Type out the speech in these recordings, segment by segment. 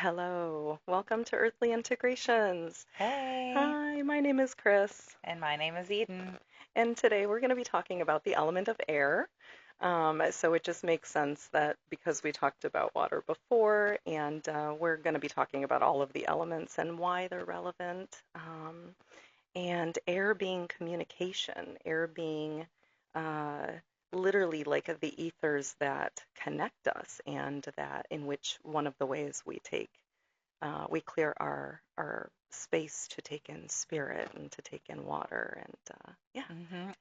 Hello, welcome to Earthly Integrations. Hey, Hi, my name is Chris, and my name is Eden. and today we're going to be talking about the element of air. So it just makes sense that because we talked about water before, and we're going to be talking about all of the elements and why they're relevant. And air being communication, air being uh, literally like the ethers that connect us, and that in which one of the ways we clear our space to take in spirit and to take in water and yeah.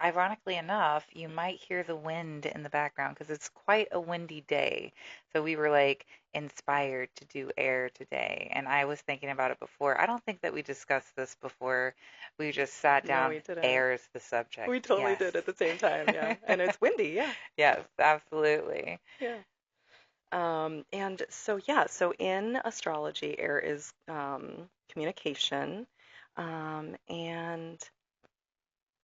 Ironically enough, you might hear the wind in the background because it's quite a windy day. So we were like inspired to do air today. And I was thinking about it before. I don't think that we discussed this before. We just sat No, down. we didn't. Air is the subject. We totally Yes. did at the same time, yeah. And it's windy, yeah. Yes, absolutely. Yeah. And so yeah, so in astrology, air is communication, and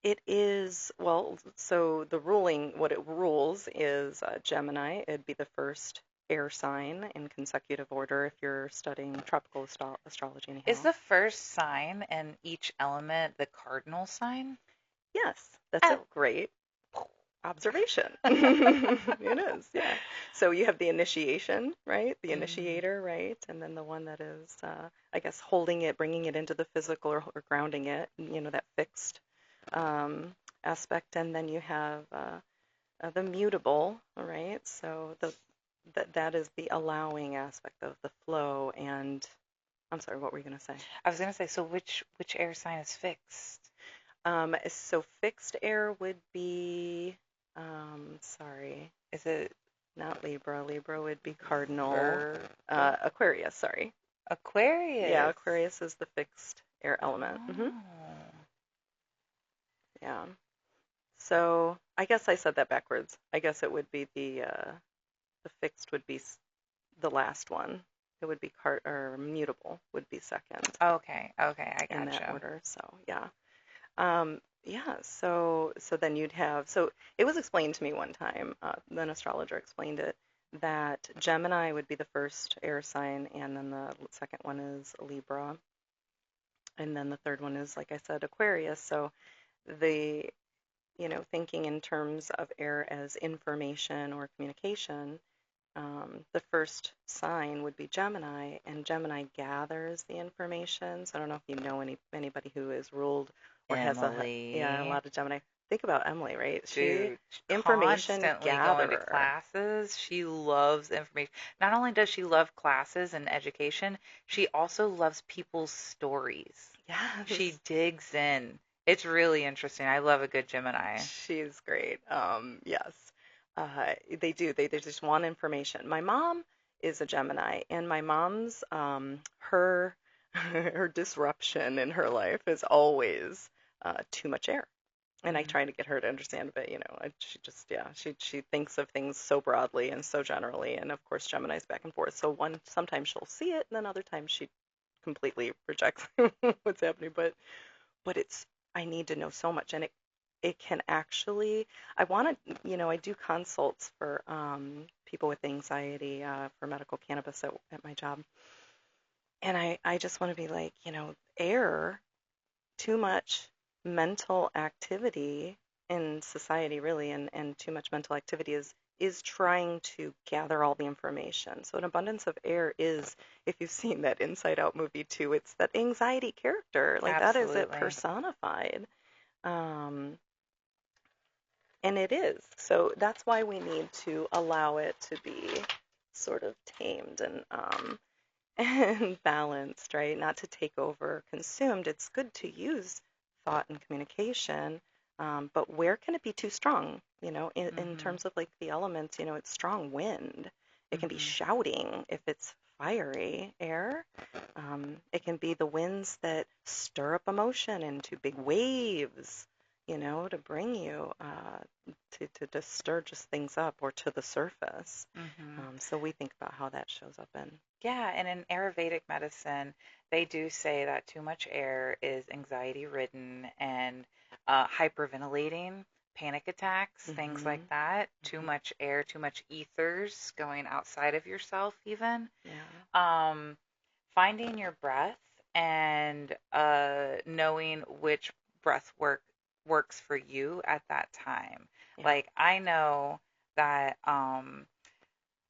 it is, well, so the ruling, what it rules is Gemini. It'd be the first air sign in consecutive order if you're studying tropical astrology, Is anyhow. the first sign in each element the cardinal sign? Yes, that's a Oh. great observation. It is, yeah. So you have the initiation, right? The Mm. initiator, right? And then the one that is, I guess, holding it, bringing it into the physical or grounding it, that fixed aspect. And then you have the mutable, all right? So that is the allowing aspect of the flow. And I'm sorry, what were you going to say? I was gonna say, so which air sign is fixed? So fixed air would be, sorry, Is it not Libra. Libra would be cardinal. Virgo? Aquarius, sorry. Yeah, Aquarius. Aquarius is the fixed air element. Oh. Yeah. So I guess I said that backwards. I guess it would be the fixed would be the last one. It would be card or mutable would be second Okay, okay, I in that gotcha. order. So yeah. Yeah, so then you'd have, so it was explained to me one time, an astrologer explained it, that Gemini would be the first air sign, and then the second one is Libra, and then the third one is, like I said, Aquarius. So the, thinking in terms of air as information or communication, the first sign would be Gemini, and Gemini gathers the information. So I don't know if you know anybody who is ruled or has yeah, a Emily, lot of Gemini. Think about Emily, right? She dude, information constantly going to gatherer. classes. She loves information. Not only does she love classes and education, she also loves people's stories. She Yes, digs in. It's really interesting. I love a good Gemini. she's great. Yes, they do. They just want information. My mom is a Gemini, and my mom's her her disruption in her life is always too much air. And I Mm. try to get her to understand, but she just, yeah, she thinks of things so broadly and so generally, and of course Gemini's back and forth. So one sometimes she'll see it, and then other times she completely rejects what's happening. But it's I need to know so much, and it can actually. I want to, I do consults for people with anxiety for medical cannabis at my job, and I just want to be like, air too much mental activity in society really, and too much mental activity is trying to gather all the information. So an abundance of air is, if you've seen that Inside Out movie too, it's that anxiety character. Like that is it Absolutely. personified. Um, and it is. So that's why we need to allow it to be sort of tamed and balanced, right? Not to take over, consumed. It's good to use thought and communication, but where can it be too strong? In Mm-hmm. terms of like the elements, it's strong wind. It can be Mm-hmm. shouting if it's fiery air. It can be the winds that stir up emotion into big waves, to bring you to stir just things up or to the surface. Mm-hmm. So we think about how that shows up in. Yeah, and in Ayurvedic medicine, they do say that too much air is anxiety ridden and hyperventilating, panic attacks, things like Hmm. that. Too Hmm. much air, too much ethers going outside of yourself, even. Yeah. Um, finding your breath and knowing which breath works for you at that time. Yeah. Like I know that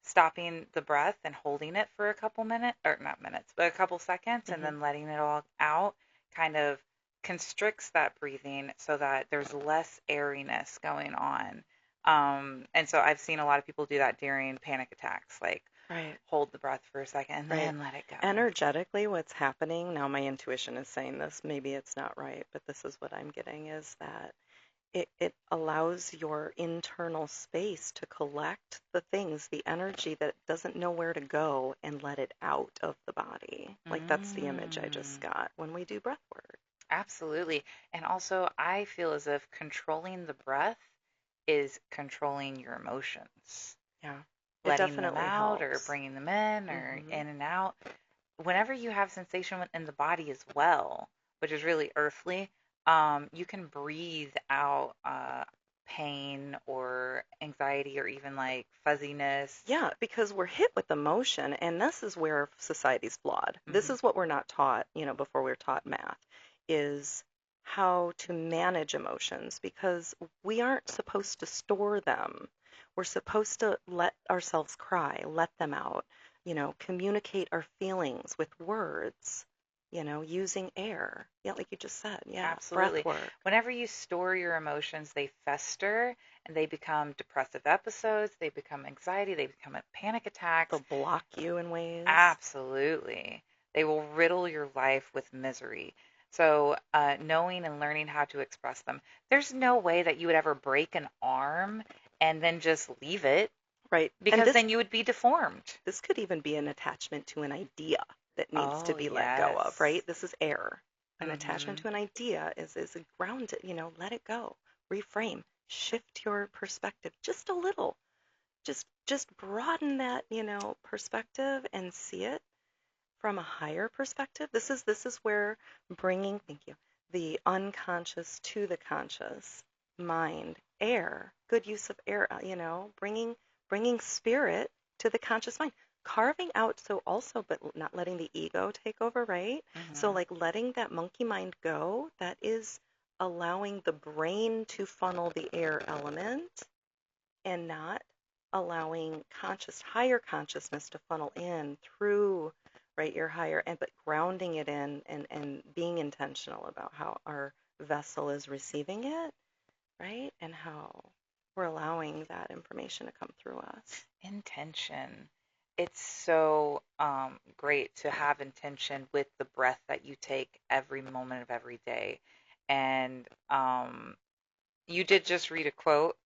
stopping the breath and holding it for a couple minutes, or not minutes, but a couple seconds, and Hmm. then letting it all out kind of constricts that breathing so that there's less airiness going on. And so I've seen a lot of people do that during panic attacks, like Right. hold the breath for a second and Right. then let it go. Energetically, what's happening now, my intuition is saying this, maybe it's not right, but this is what I'm getting is that it allows your internal space to collect the things, the energy that doesn't know where to go, and let it out of the body. Like that's the image I just Mm, got when we do breath work. absolutely. And also, I feel as if controlling the breath is controlling your emotions, Yeah, it letting them definitely out or helps. bringing them in or Hmm. in and out. Whenever you have sensation in the body as well, which is really earthly, you can breathe out pain or anxiety or even like fuzziness. Yeah, because we're hit with emotion, and this is where society's flawed. This Hmm. is what we're not taught, before we're taught math, is how to manage emotions because we aren't supposed to store them. We're supposed to let ourselves cry, let them out, communicate our feelings with words, using air. Yeah, like you just said. Yeah, breath Absolutely. work. Whenever you store your emotions, they fester and they become depressive episodes, they become anxiety, they become panic They'll attacks. block you in ways. Absolutely. They will riddle your life with misery. So, knowing and learning how to express them, there's no way that you would ever break an arm and then just leave it Right. And because this then you would be deformed. This could even be an attachment to an idea that needs to Oh, be let go of, right? yes. This is air. An attachment Mm-hmm. to an idea is a grounded, let it go. Reframe. Shift your perspective just a little. Just broaden that, perspective and see it from a higher perspective. This is where bringing, thank you, the unconscious to the conscious mind, air, good use of air, bringing spirit to the conscious mind. Carving out, so also, but not letting the ego take over, right? So, Mm-hmm. like letting that monkey mind go, that is allowing the brain to funnel the air element and not allowing higher consciousness to funnel in through, right, your higher, and but grounding it in and being intentional about how our vessel is receiving it, right, and how we're allowing that information to come through us. Intention. It's so great to have intention with the breath that you take every moment of every day. And you did just read a quote.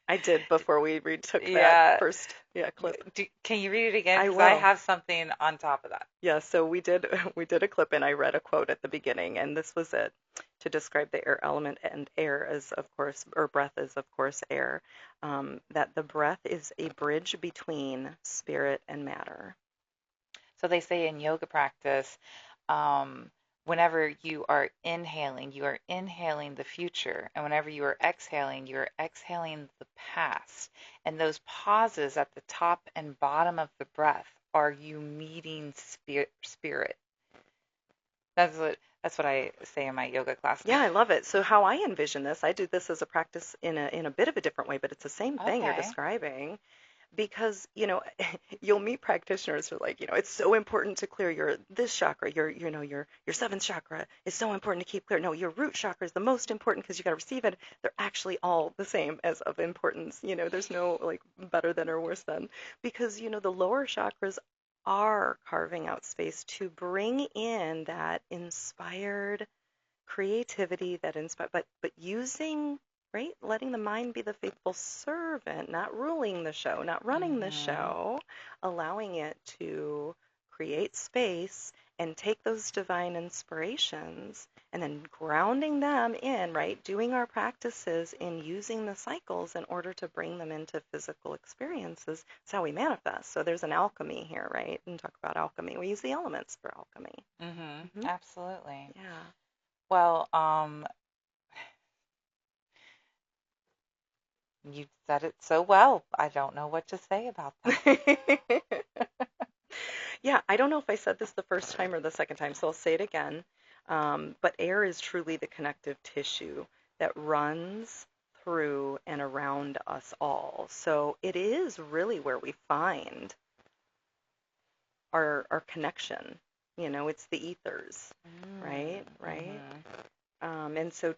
I did before we retook that Yeah. first, yeah, clip. Can you read it again? I Because I will. have something on top of that. Yeah, so we did we did a clip and I read a quote at the beginning and this was it to describe the air element, and air is of course, or breath is of course air, that the breath is a bridge between spirit and matter. So they say in yoga practice, um, whenever you are inhaling the future. And whenever you are exhaling the past. And those pauses at the top and bottom of the breath are you meeting spirit. That's what I say in my yoga class. Yeah, I love it. So how I envision this, I do this as a practice in a bit of a different way, but it's the same thing you're Okay. describing. Because you'll meet practitioners who are like, it's so important to clear your this chakra, your seventh chakra is so important to keep clear. No, your root chakra is the most important because you got to receive it. They're actually all the same as of importance. There's no like better than or worse than, because the lower chakras are carving out space to bring in that inspired creativity, that inspire, but using, right, letting the mind be the faithful servant, not ruling the show, not running the Hmm. show, allowing it to create space and take those divine inspirations and then grounding them in, right, doing our practices in using the cycles in order to bring them into physical experiences. It's how we manifest. So there's an alchemy here, right? And talk about alchemy, we use the elements for alchemy. Hmm. Absolutely. Yeah. Well, you said it so well. I don't know what to say about that. Yeah, I don't know if I said this the first time or the second time, so I'll say it again. But air is truly the connective tissue that runs through and around us all. So it is really where we find our connection. It's the ethers, right? Right? Mm-hmm. And so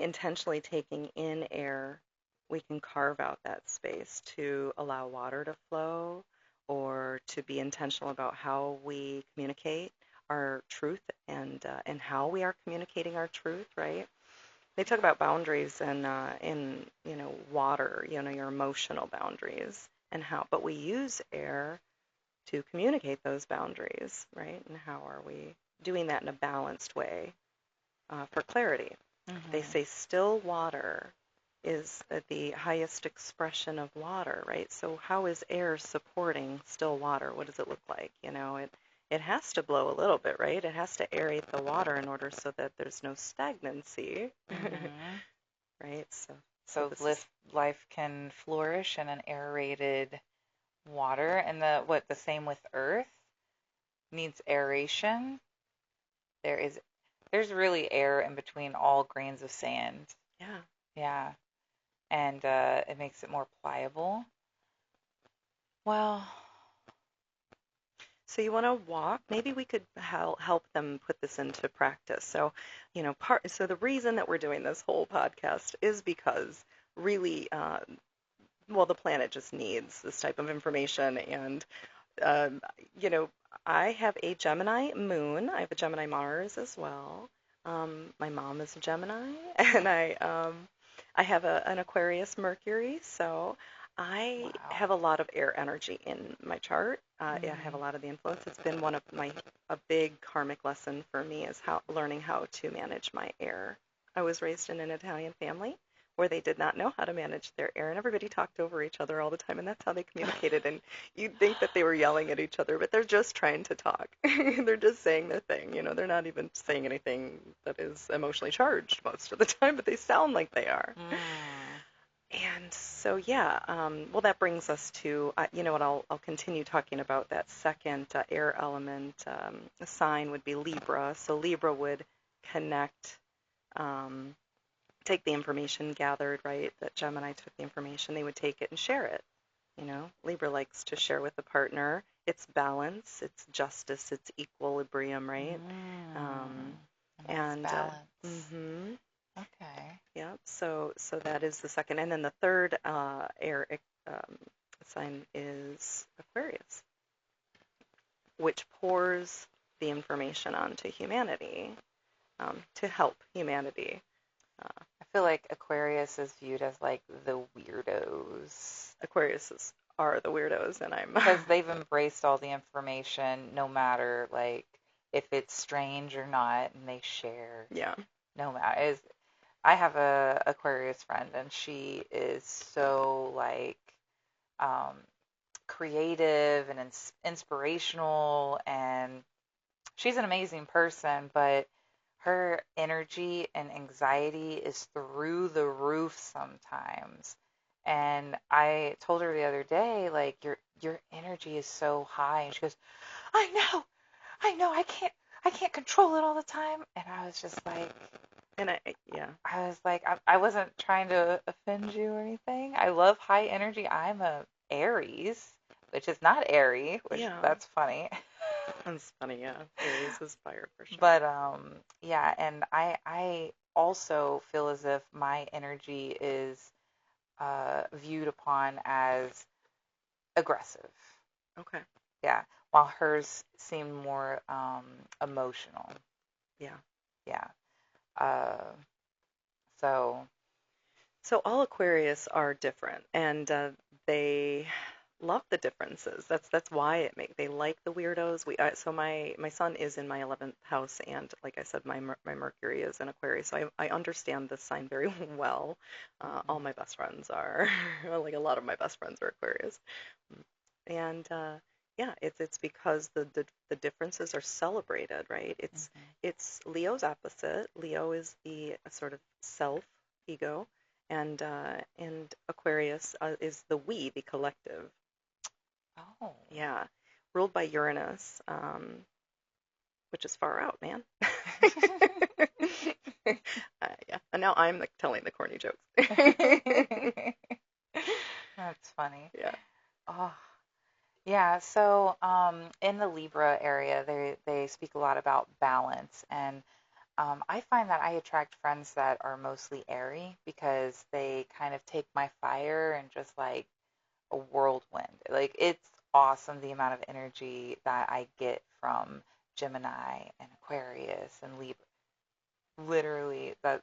intentionally taking in air, we can carve out that space to allow water to flow or to be intentional about how we communicate our truth and how we are communicating our truth, right? They talk about boundaries in water, your emotional boundaries and how, but we use air to communicate those boundaries, right? And how are we doing that in a balanced way for clarity? They Mm-hmm. say still water is the highest expression of water, right? So how is air supporting still water? What does it look like? It has to blow a little bit, right? It has to aerate the water in order so that there's no stagnancy, Mm-hmm. right? So So this is life can flourish in an aerated water, and the same with Earth needs aeration. There is there's really air in between all grains of sand. yeah. Yeah, and it makes it more pliable. Well, So you want to walk? Maybe we could help them put this into practice. So the reason that we're doing this whole podcast is because really, well, the planet just needs this type of information. And um, you know, I have a Gemini moon. I have a Gemini Mars as well. My mom is a Gemini, and I have an Aquarius Mercury. So I wow. have a lot of air energy in my chart. I have a Mm-hmm. lot of the influence. It's been one of my a big karmic lesson for me is how learning how to manage my air. I was raised in an Italian family where they did not know how to manage their air, and everybody talked over each other all the time, and that's how they communicated. And you'd think that they were yelling at each other, but they're just trying to talk. They're just saying their thing. They're not even saying anything that is emotionally charged most of the time, but they sound like they are. Mm. And so, yeah, well, that brings us to, you know what, I'll continue talking about that second air element. Sign would be Libra. So Libra would connect, um, take the information gathered, right? That Gemini took the information, they would take it and share it. Libra likes to share with a partner. It's balance, it's justice, it's equilibrium, right? Um, Mm. Nice and balance. mm-hmm, Okay. yeah, so that is the second, and then the third air um, sign is Aquarius, which pours the information onto humanity to help humanity. Uh, I feel like Aquarius is viewed as like the weirdos Aquariuses are the weirdos, and I'm because they've embraced all the information, no matter like if it's strange or not, and they share. yeah, No matter is I have a Aquarius friend, and she is so like um, creative and inspirational, and she's an amazing person, but her energy and anxiety is through the roof sometimes. And I told her the other day, like your energy is so high, and she goes, I know, I can't control it all the time. And and yeah, I was like, I wasn't trying to offend you or anything. I love high energy. I'm a Aries, which is not airy, which yeah, that's funny. that's funny. Yeah, Aries is fire for sure. But yeah, and I also feel as if my energy is viewed upon as aggressive. Okay, Yeah, while hers seemed more emotional. yeah. Yeah. Uh, so So all Aquarius are different, and they love the differences. That's why they like the weirdos. So my son is in my 11th house, and like I said, my Mercury is in Aquarius, so I understand this sign very well. All my best friends are like a lot of my best friends are Aquarius, and yeah, it's because the differences are celebrated, right? mhm. It's Leo's opposite. Leo is the sort of self ego, and Aquarius is the we, the collective. Oh. Yeah, ruled by Uranus, which is far out, man. Yeah, and now I'm like telling the corny jokes. That's funny. Yeah. Oh, yeah. So, in the Libra area, they speak a lot about balance, and I find that I attract friends that are mostly airy because they kind of take my fire and just like a whirlwind. Like it's awesome the amount of energy that I get from Gemini and Aquarius and Libra. Literally, that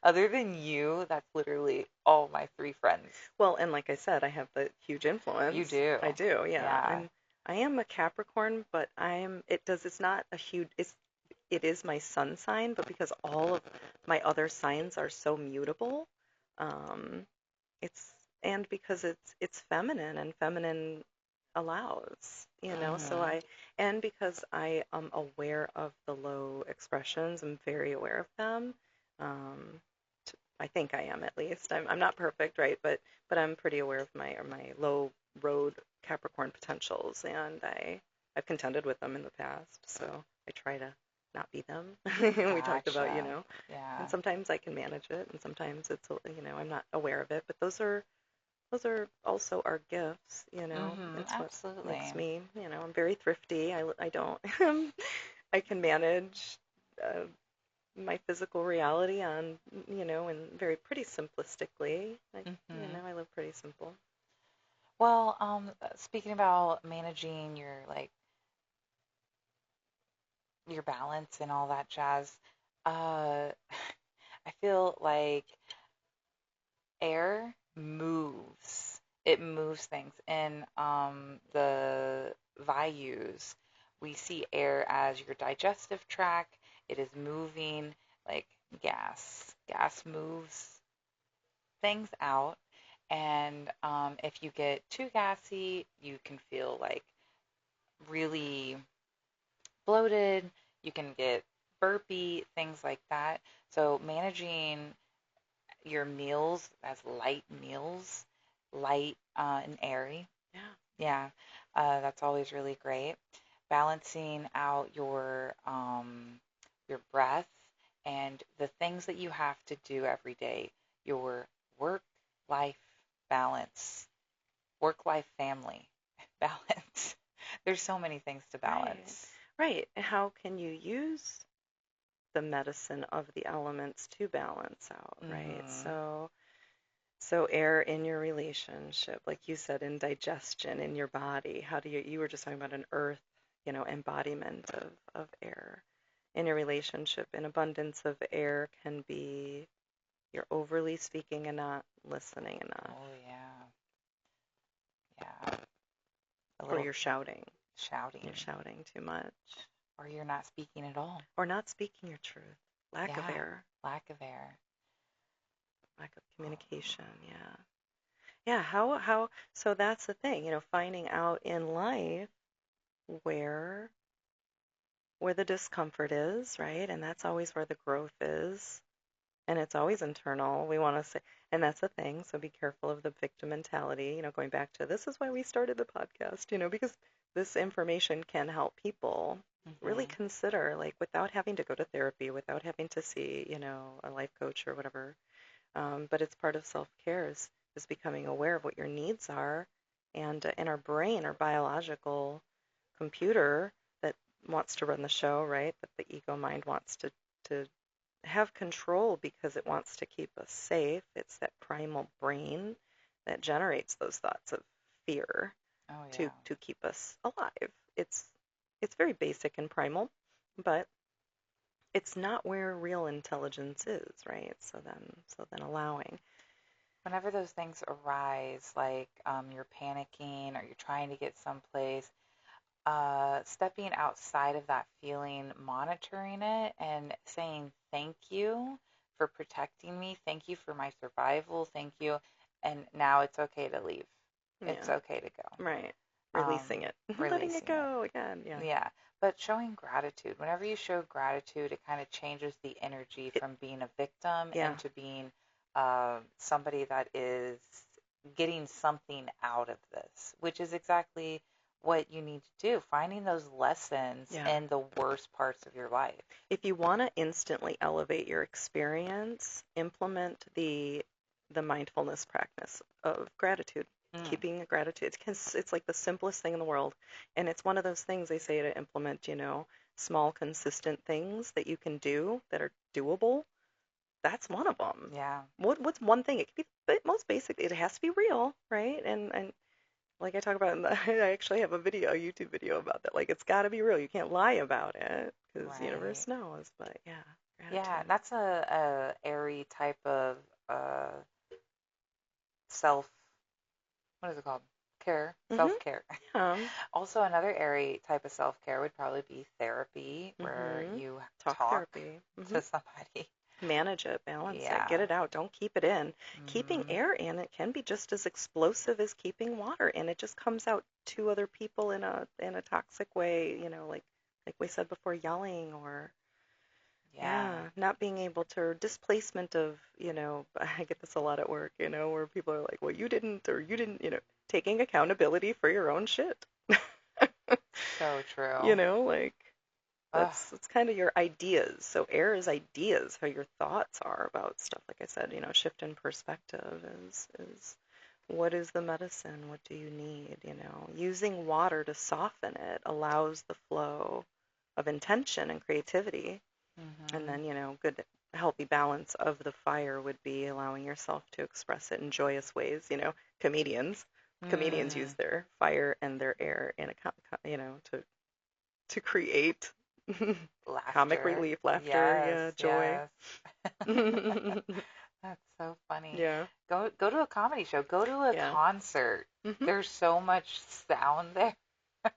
other than you, that's literally all my three friends. Well, and like I said, I have the huge You influence. do. I do, yeah. Yeah. I am a Capricorn, but it's not a huge it is my sun sign, but because all of my other signs are so mutable, um, it's and because it's feminine and feminine allows, so Mhm. and because I am aware of the low expressions, I'm very aware of them. Um, I think I am at least. I'm not perfect, right? But I'm pretty aware of my low road Capricorn potentials, and I've contended with them in the past, so I try to not be them. We talked about, Gotcha. and Yeah. sometimes I can manage it, and sometimes I'm not aware of it. But those are also our gifts, Mhm. It's what makes Absolutely. me, I'm very thrifty. I don't, I can manage uh, my physical reality and very pretty simplistically. Mhm. I live pretty simple. Well, speaking about managing your like your balance and all that jazz, uh, I feel like air moves. It moves things. In the Vayus, we see air as your digestive tract. It is moving like gas. Gas moves things out. And if you get too gassy, you can feel like really bloated. You can get burpy, things like that. So managing your meals as light meals, light and airy. Yeah. Yeah, that's always really great. Balancing out your breath and the things that you have to do every day, your work-life balance, work-life family balance. There's so many things to Right. balance. Right. How can you use the medicine of the elements to balance out, right? Mm-hmm. So air in your relationship, like you said, in digestion, in your body. How do you were just talking about an earth, embodiment of air. In your relationship, an abundance of air can be you're overly speaking and not listening enough, Oh yeah, yeah. A or little you're shouting. You're shouting, shouting too much, or you're not speaking at all. or not speaking your truth. Lack of Yeah, air, lack of air. lack of communication. Yeah. Yeah, so that's the thing, finding out in life where where the discomfort is, right? And that's always where the growth is. And it's always internal. We want to say, and that's the thing. So be careful of the victim mentality, going back to this is why we started the podcast, because this information can help people really Mm-hmm. consider, like, without having to go to therapy, without having to see, a life coach or whatever. But it's part of self-care is becoming aware of what your needs are, and in our brain, our biological computer that wants to run the show, right? That the ego mind wants to have control because it wants to keep us safe. It's that primal brain that generates those thoughts of fear Oh to yeah. to keep us alive. It's very basic and primal, but it's not where real intelligence is, right? So then allowing. Whenever those things arise, like you're panicking or you're trying to get someplace, stepping outside of that feeling, monitoring it, and saying thank you for protecting me, thank you for my survival, thank you, and now it's okay to leave. It's Yeah, okay to go. right. Um, Releasing it. Letting it Releasing it. go again. Yeah. Yeah, but showing gratitude. Whenever you show gratitude, it kind of changes the energy It, from being a victim yeah. into being somebody that is getting something out of this, which is exactly what you need to do, finding those lessons Yeah. in the worst parts of your life. If you want to instantly elevate your experience, implement the mindfulness practice of gratitude, Mm, keeping a gratitude. It's like the simplest thing in the world, and it's one of those things they say to implement, small, consistent things that you can do that are doable. That's one of them. yeah. What's one thing? It could be the most basic. It has to be real, right? And like I talk about in the, I actually have a video, a YouTube video about that. Like it's got to be real. You can't lie about it because the Right. universe knows. But yeah, Yeah, gratitude. that's a airy type of uh self, what is it called? Care, Mhm. self-care. Yeah. Also, another airy type of self-care would probably be therapy, where Mhm. you Talk talk therapy. to Mhm. somebody. Manage it, balance it, get Yeah. it out. Don't keep it in. Keeping Hmm. air in it can be just as explosive as keeping water in. It just comes out to other people in a toxic way. Like we said before, yelling or Yeah. yeah, not being able to, displacement of, I get this a lot at work, where people are like, well, you didn't, or you didn't, taking accountability for your own shit. So true. Like Ugh. it's kind of your ideas. So air is ideas, how your thoughts are about stuff. Like I said, shift in perspective is what is the medicine? What do you need? Using water to soften it allows the flow of intention and creativity. And Hmm. then, good, healthy balance of the fire would be allowing yourself to express it in joyous ways. Comedians use Mm. their fire and their air in a, to create comic Laughter. relief, laughter, Yes, yeah, joy. yes. That's so funny. Yeah, Go to a comedy show. Go to a yeah, concert. hmm, There's so much sound there. I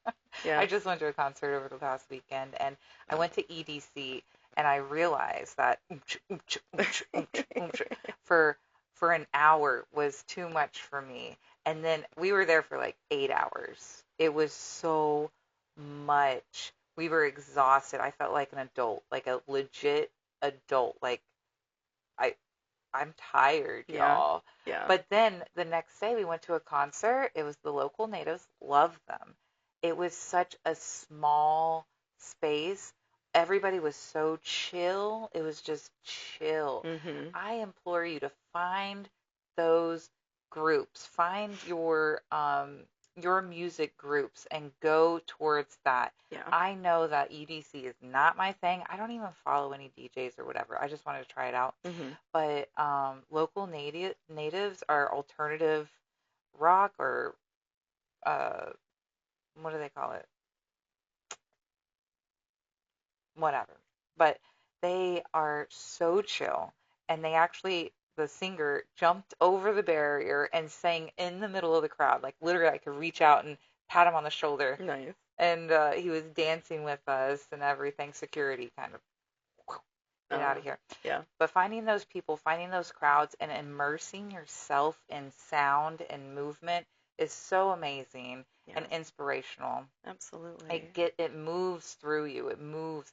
yeah. just went to a concert over the past weekend, and I went to EDC, and I realized that for an hour was too much for me. And then we were there for like 8 hours. It was so much. We were exhausted. I felt like an adult, like a legit adult. Like I I'm tired, Yeah, y'all. yeah. But then the next day we went to a concert. It was the local natives. Loved them. It was such a small space. Everybody was so chill. It was just chill. Hmm. I implore you to find those groups. Find your music groups and go towards that. Yeah. I know that EDC is not my thing. I don't even follow any DJs or whatever. I just wanted to try it out. Hmm. But local natives are alternative rock or uh, what do they call it? Whatever. But they are so chill, and they actually the singer jumped over the barrier and sang in the middle of the crowd. Like literally, I could reach out and pat him on the shoulder, Nice. and he was dancing with us and everything. Security kind of get out of here. Yeah, But finding those people, finding those crowds, and immersing yourself in sound and movement is so amazing and yeah, inspirational. absolutely. It moves through you. It moves.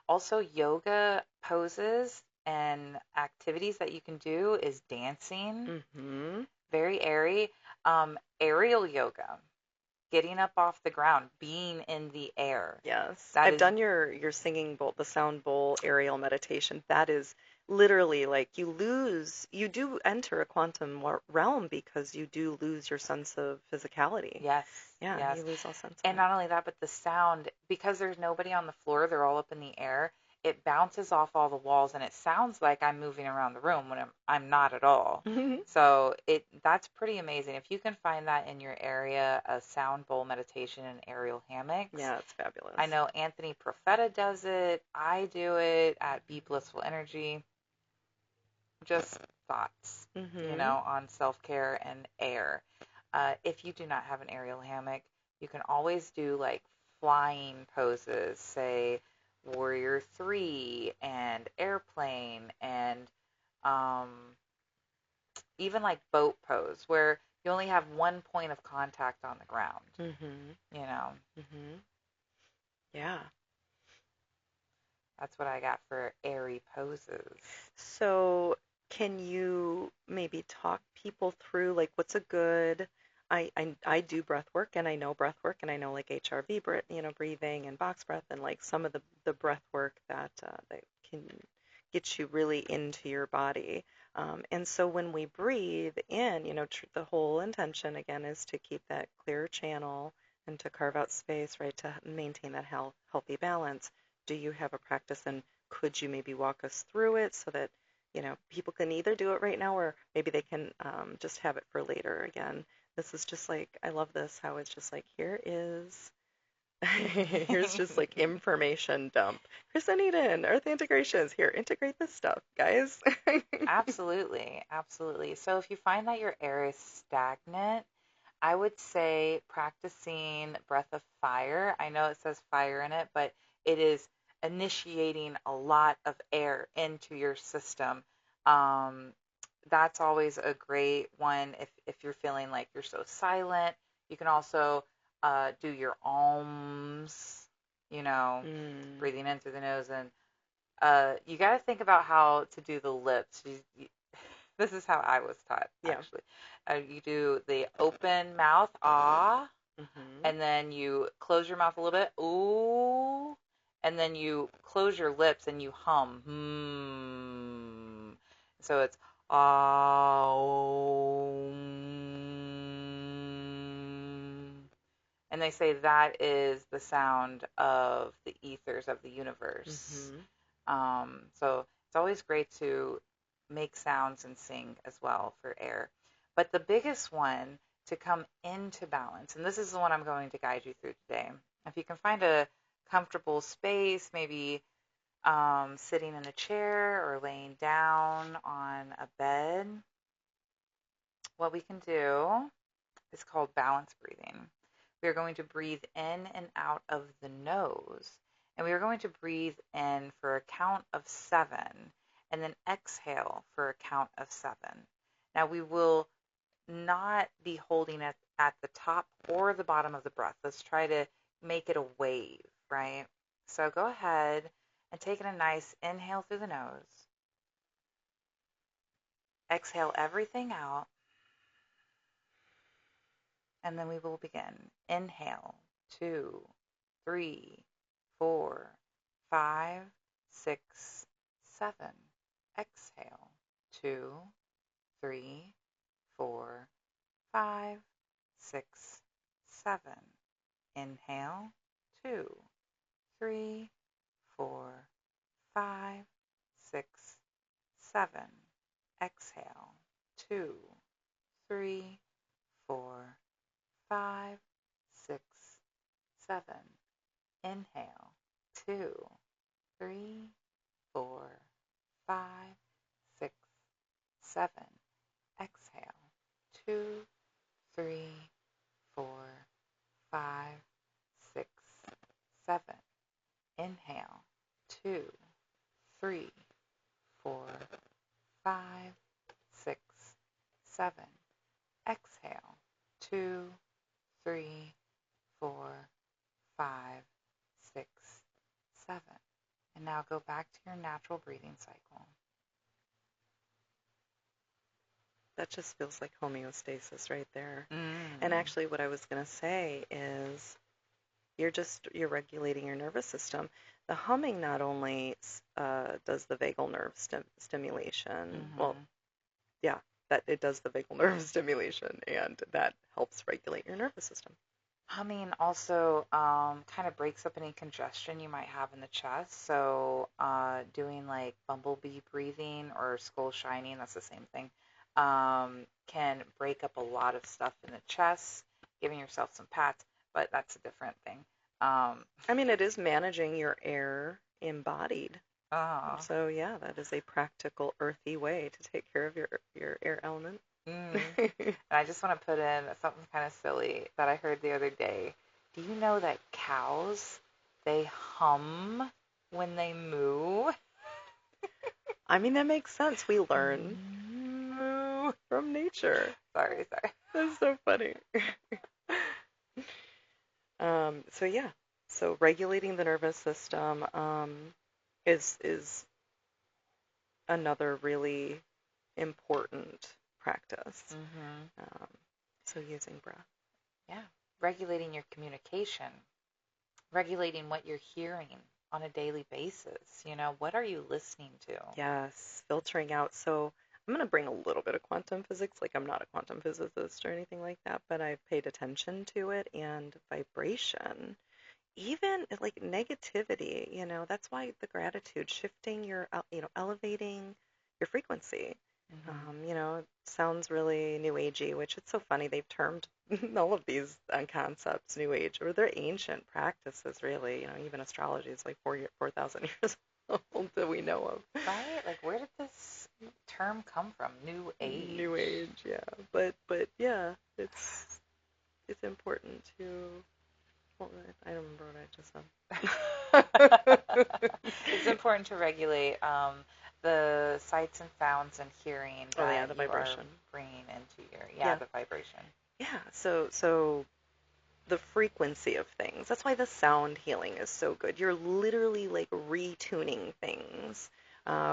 Also, yoga poses and activities that you can do is dancing, Hmm. very airy. Aerial yoga, getting up off the ground, being in the air. Yes, That I've is, done your singing bowl, the sound bowl aerial meditation. That is literally like you do enter a quantum realm because you do lose your sense of physicality. yes, Yeah, you yes. lose all sense of And it. not only that, but the sound, because there's nobody on the floor, they're all up in the air, it bounces off all the walls and it sounds like I'm moving around the room when I'm not at all. So that's pretty amazing. If you can find that in your area, a sound bowl meditation and aerial hammocks. Yeah, it's I fabulous. know Anthony Profeta does it. I do it at Be Blissful Energy. Just thoughts, Hmm. on self-care and air. If you do not have an aerial hammock, you can always do like flying poses, say Warrior 3 and airplane and um, even like boat pose where you only have one point of contact on the ground, Hmm. you know. Hmm. Yeah. That's what I got for airy poses. So, can you maybe talk people through like what's a good? I do breath work, and I know breath work, and I know like HRV, breathing and box breath, and like some of the breath work that can get you really into your body. And so when we breathe in, the whole intention again is to keep that clear channel and to carve out space, right, to maintain that healthy balance. Do you have a practice, and could you maybe walk us through it so that people can either do it right now or maybe they can just have it for later again. This is just like, I love this, how it's just like, here's just like information dump. Kristen Eden, Earth Integrations, here, integrate this stuff, guys. Absolutely, absolutely. So if you find that your air is stagnant, I would say practicing breath of fire. I know it says fire in it, but it is initiating a lot of air into your system. Um, that's always a great one if you're feeling like you're so silent. You can also do your ohms, you know, Mm, breathing in through the nose. And you got to think about how to do the lips. This is how I was taught, yeah. actually. You do the open mouth, ah, Hmm. and then you close your mouth a little bit, ooh, and then you close your lips and you hum, hmm. So it's ah, and they say that is the sound of the ethers of the universe. Hmm. So it's always great to make sounds and sing as well for air. But the biggest one to come into balance, and this is the one I'm going to guide you through today. If you can find a comfortable space, maybe sitting in a chair or laying down on a bed, what we can do is called balance breathing. We are going to breathe in and out of the nose, and we are going to breathe in for a count of 7, and then exhale for a count of 7. Now, we will not be holding it at the top or the bottom of the breath. Let's try to make it a wave, right? So go ahead and take in a nice inhale through the nose. Exhale everything out, and then we will begin. Inhale, 2, 3, 4, 5, 6, 7. Exhale, 2, 3, 4, 5, 6, 7. Inhale, 2, 3, 4, 5, 6, 7. Exhale, 2, 3, 4, 5, 6, 7. Inhale, 2, 3, 4, 5, 6, 7. Exhale, 2, 3, 4, 5, 6, 7. Inhale, 2, 3, 4, 5, 6, 7. Exhale, 2, 3, 4, 5, 6, 7. And now go back to your natural breathing cycle. That just feels like homeostasis right there. And Mm. actually, what I was going to say is you're regulating your nervous system. The humming not only does the vagal nerve stimulation, well, Mm-hmm. yeah, that it does the vagal nerve stimulation, and that helps regulate your nervous system. Humming also kind of breaks up any congestion you might have in the chest. So, doing like bumblebee breathing or skull shining, that's the same thing, can break up a lot of stuff in the chest, giving yourself some pats, but that's a different thing. Um, I mean, it is managing your air embodied. uh, So yeah, that is a practical, earthy way to take care of your air element. mm. And I just want to put in something kind of silly that I heard the other day. Do you know that cows, they hum when they moo? I mean, that makes sense. We learn Moo. from nature. Sorry, sorry. That's so funny. So yeah, so regulating the nervous system is another really important practice. Mm-hmm. Um, So using breath. Yeah. Regulating your communication, regulating what you're hearing on a daily basis. What are you listening to? Yes, filtering out. So I'm going to bring a little bit of quantum physics. Like I'm not a quantum physicist or anything like that, but I've paid attention to it and vibration. Even like negativity, that's why the gratitude, shifting your, elevating your frequency. Hmm. It sounds really new agey, which it's so funny. They've termed all of these concepts new age, or they're ancient practices, really. Even astrology is like 4,000 years old that we know of. Right? Like, where did this term come from? New New age. age, yeah. But yeah, it's important to. Well, I don't remember what I just said. It's important to regulate the sights and sounds and hearing Oh yeah, that the you are vibration. bringing into Yeah, the vibration. yeah. So the frequency of things. That's why the sound healing is so good. You're literally like retuning things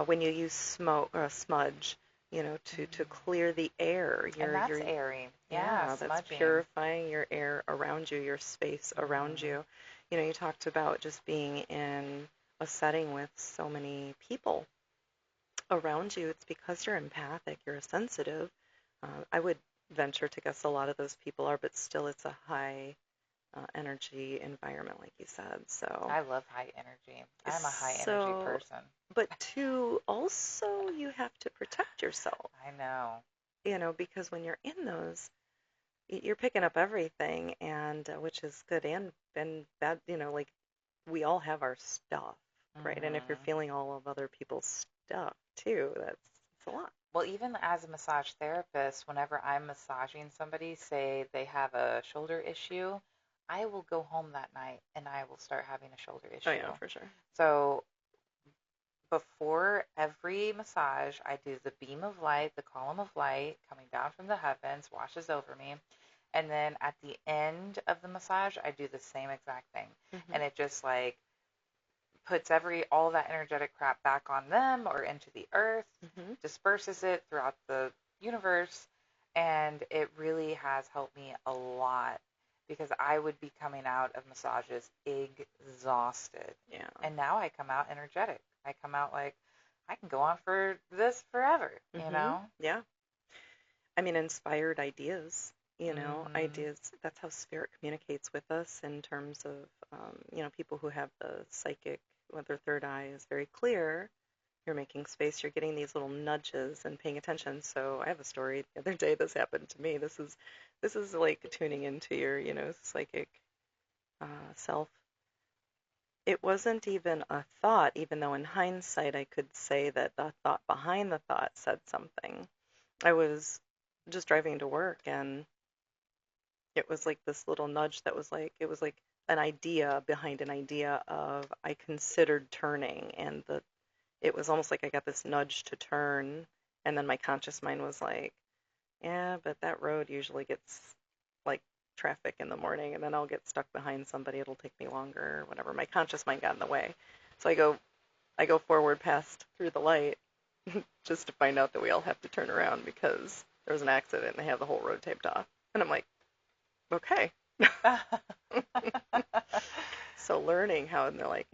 when you use smoke or smudge, to Mm. clear the air. And You're that's airy. Yeah, yeah, that's smudging. purifying your air around you, your space around Hmm. you. You talked about just being in a setting with so many people around you. It's because you're empathic, you're sensitive. I would venture to guess a lot of those people are, but still, it's a high energy environment, like you said. So, I love high energy. I'm a high energy so, person. but to also, you have to protect yourself, I know. because when you're in those, you're picking up everything, and which is good and bad. Like we all have our stuff, right? And if you're Hmm. feeling all of other people's stuff too, it's a lot. Well, even as a massage therapist, whenever I'm massaging somebody, say they have a shoulder issue, I will go home that night and I will start having a shoulder Oh issue. yeah, for sure. So before every massage, I do the beam of light, the column of light coming down from the heavens, washes over me. And then at the end of the massage, I do the same exact thing. Hmm. And it just like puts all that energetic crap back on them or into the earth, Hmm. disperses it throughout the universe, and it really has helped me a lot because I would be coming out of massages exhausted. Yeah. And now I come out energetic. I come out like I can go on for this forever, you Hmm. know? Yeah. I mean, inspired ideas, Mhm. ideas. That's how spirit communicates with us in terms of, people who have the psychic, when their third eye is very clear. You're making space, you're getting these little nudges and paying attention. So I have a story the other day. This happened to me. This is like tuning into your, psychic self. It wasn't even a thought, even though in hindsight I could say that the thought behind the thought said something. I was just driving to work, and it was like this little nudge that was like, it was like an idea behind an idea of I considered turning, and it was almost like I got this nudge to turn, and then my conscious mind was like, yeah, but that road usually gets like traffic in the morning, and then I'll get stuck behind somebody. It'll take me longer, or whatever. My conscious mind got in the way. So I go forward past through the light just to find out that we all have to turn around because there was an accident and they have the whole road taped off. And I'm like, okay. So learning how, and they're like,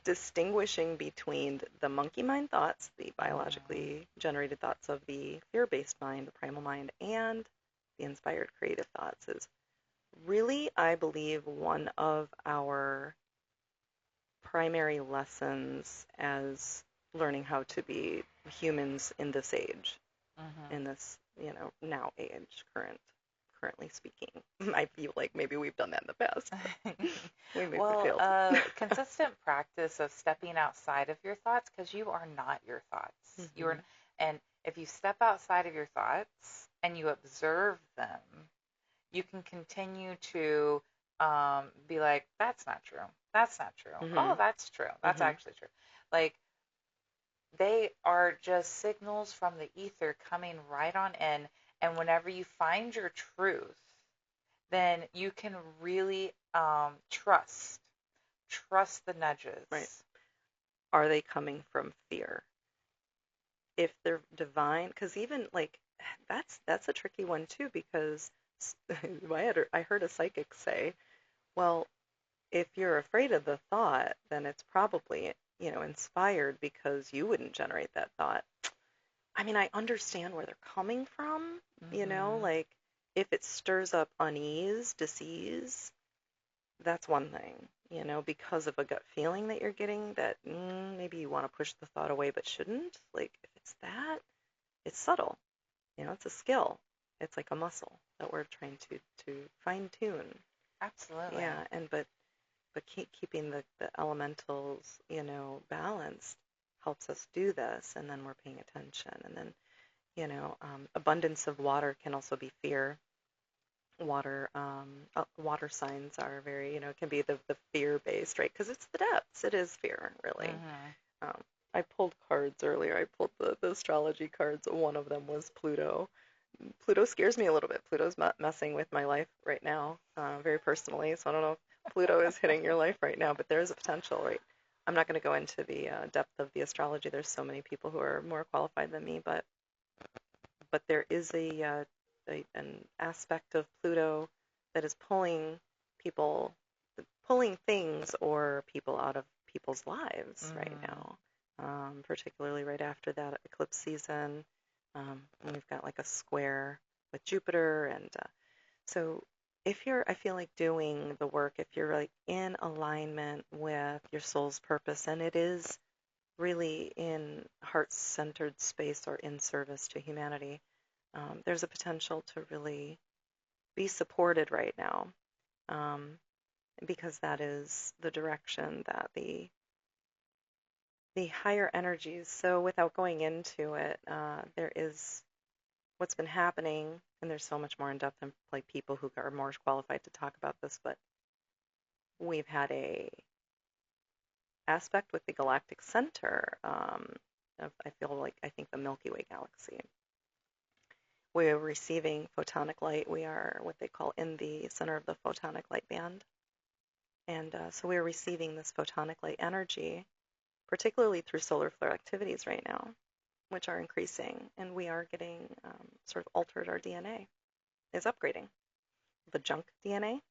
distinguishing between the monkey mind thoughts, the Mhm. biologically generated thoughts of the fear-based mind, the primal mind, and the inspired creative thoughts is really, I believe, one of our primary lessons as learning how to be humans in this age, Mhm. in this, now age, currently speaking. I feel like maybe we've done that in the past, but we maybe Well, failed. consistent practice of stepping outside of your thoughts because you are not your thoughts. Hmm. And if you step outside of your thoughts and you observe them, you can continue to be like, that's not true. That's not true. Hmm. Oh, that's true. That's Hmm. actually true. Like, they are just signals from the ether coming right on in. And whenever you find your truth, then you can really trust the Right. nudges. Are they coming from fear? If they're divine, because even like that's a tricky one too, because I heard a psychic say, well, if you're afraid of the thought, then it's probably, inspired because you wouldn't generate that thought. I mean, I understand where they're coming from, Mm-hmm. like if it stirs up unease, disease, that's one thing, because of a gut feeling that you're getting that maybe you want to push the thought away but shouldn't. Like if it's that, it's subtle, it's a skill. It's like a muscle that we're trying to fine tune. Absolutely. Yeah, but keeping the elementals, balanced helps us do this, and then we're paying attention. And then, abundance of water can also be fear. Water signs are very, can be the fear-based, right? Because it's the depths. It is fear, really. Mm-hmm. Um, I pulled cards earlier. I pulled the astrology cards. One of them was Pluto. Pluto scares me a little bit. Pluto's messing with my life right now, very personally. So I don't know if Pluto is hitting your life right now, but there is a potential, right? I'm not going to go into the depth of the astrology. There's so many people who are more qualified than me, but there is an aspect of Pluto that is people, pulling things or people out of people's lives right Mm-hmm. now, particularly right after that eclipse season. And we've got like a square with Jupiter, and so if you're, I feel like doing the work, if you're like in alignment with your soul's purpose, and it is really in heart-centered space or in service to humanity, there's a potential to really be supported right now, um, because that is the direction that the higher energies. So without going into it, there is what's been happening, and there's so much more in depth and like people who are more qualified to talk about this, but we've had a aspect with the galactic center of, I think the Milky Way galaxy. We are receiving photonic light. We are what they call in the center of the photonic light band. And so we are receiving this photonic light energy, particularly through solar flare activities right now, which are increasing. And we are getting sort of altered, our DNA is upgrading. The junk DNA,